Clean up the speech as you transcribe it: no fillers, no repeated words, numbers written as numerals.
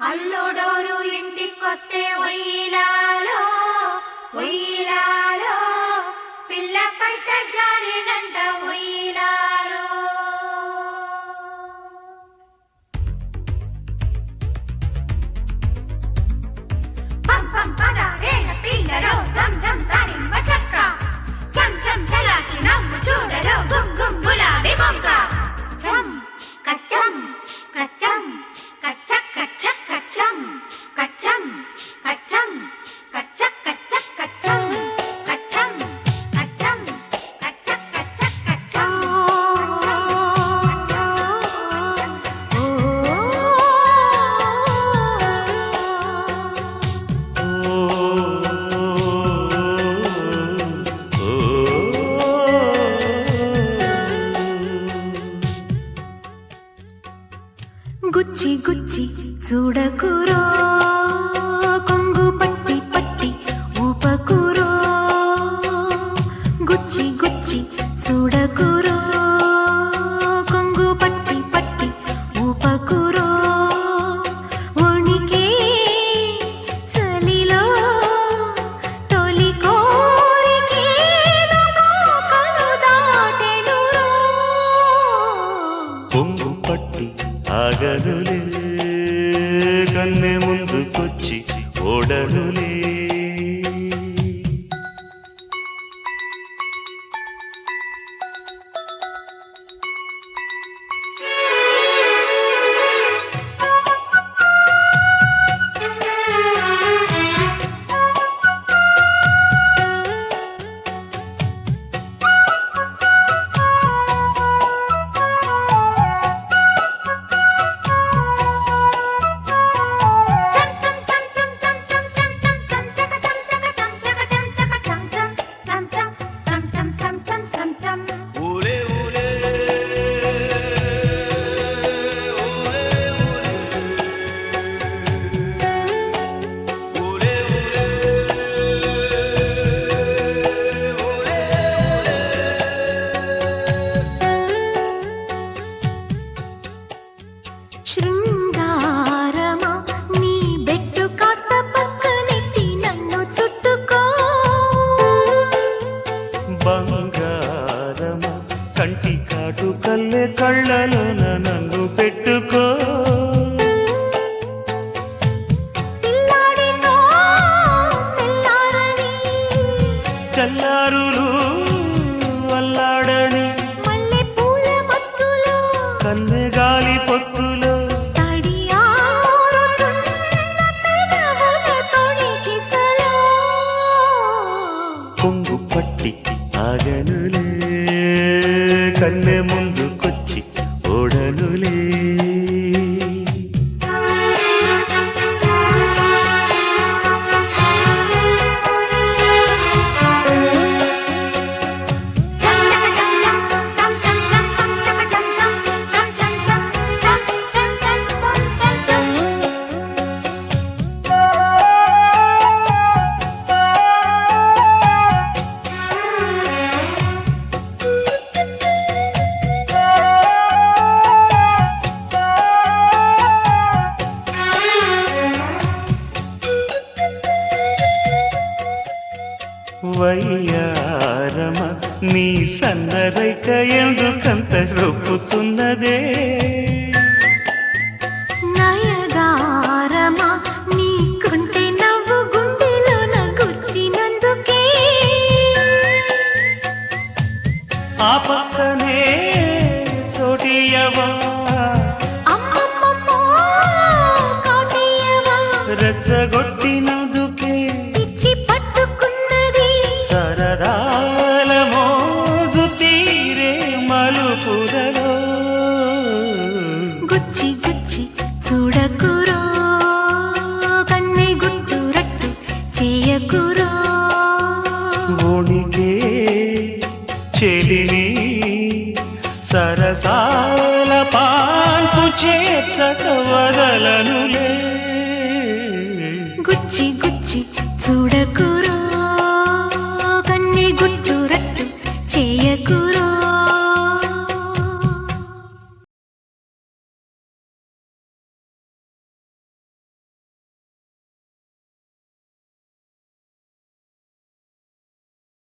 అల్లుడోరు ఇంటికొస్తే ఒయ్యిలాలో ఒయ్యిలాలో పిల్ల పైట జారినంట ఒయ్యిలాలో పం పం పదారేళ్ళ పిల్లరో దమ్ దమ్ దానిమ్మ చెక్క చం చం చలాకి నవ్వు చూడరో గుమ్ గుమ్ గులాబీ మొక్క చం కచ్చం కచ్చం కచ్చక్ కచ్చక్ కచ్చం కచ్చం కచ్చం కచ్చక్ కచ్చక్ కచ్చం కచ్చం కచ్చం కచ్చక్ కచ్చక్ కచ్చం గుచ్చి గుచ్చి చూడకురో కొంగు పట్టి పట్టి ఊపకురో గుచ్చి గుచ్చి చూడకురో కొంగు పట్టి పట్టి ఊపకురో వణికే చలిలో తొలి కోరికేదో కోకలు దాటెనురో పొంగు పట్టి ఆగనులే కన్నె ముందుకొచ్చి ఓడనులే శృంగారమా నీ బెట్టు కాస్త పక్కనెట్టి నన్ను చుట్టుకో బంగారమా కంటి కాటు కల్లె కళ్ళలోన నన్ను పెట్టుకో పిల్లాడితో తెల్లారని తెల్లారులు అల్లాడని మల్లె పూల మత్తులో కన్నె గాలి పొత్తులో తడియారుతున్న పెదవుల తొణికిసలో పొంగు పట్టి ఆగనులే కన్నె ముందుకొచ్చి ఓడనులే వయ్యారమ నీ సన్నరైక ఎందుకంత రొప్పుతున్నదే నయగారమా నీకుంటే నవ్వు గుండెలోన గుచ్చినందుకే ఆ పక్కనే చోటియవా అమ్మమ్మమ్మో కాటియవా రెచ్చగొట్టినందుకే పిచ్చి పట్టుకున్నది సరదాల మోజు తీరే మలుపులలో గుచ్చి గుచ్చి చూడకురో కన్నె గుట్టు రట్టు చేయకురో ఓడికే చెలిని సరసాల పాన్పు చేర్చక వదలనులే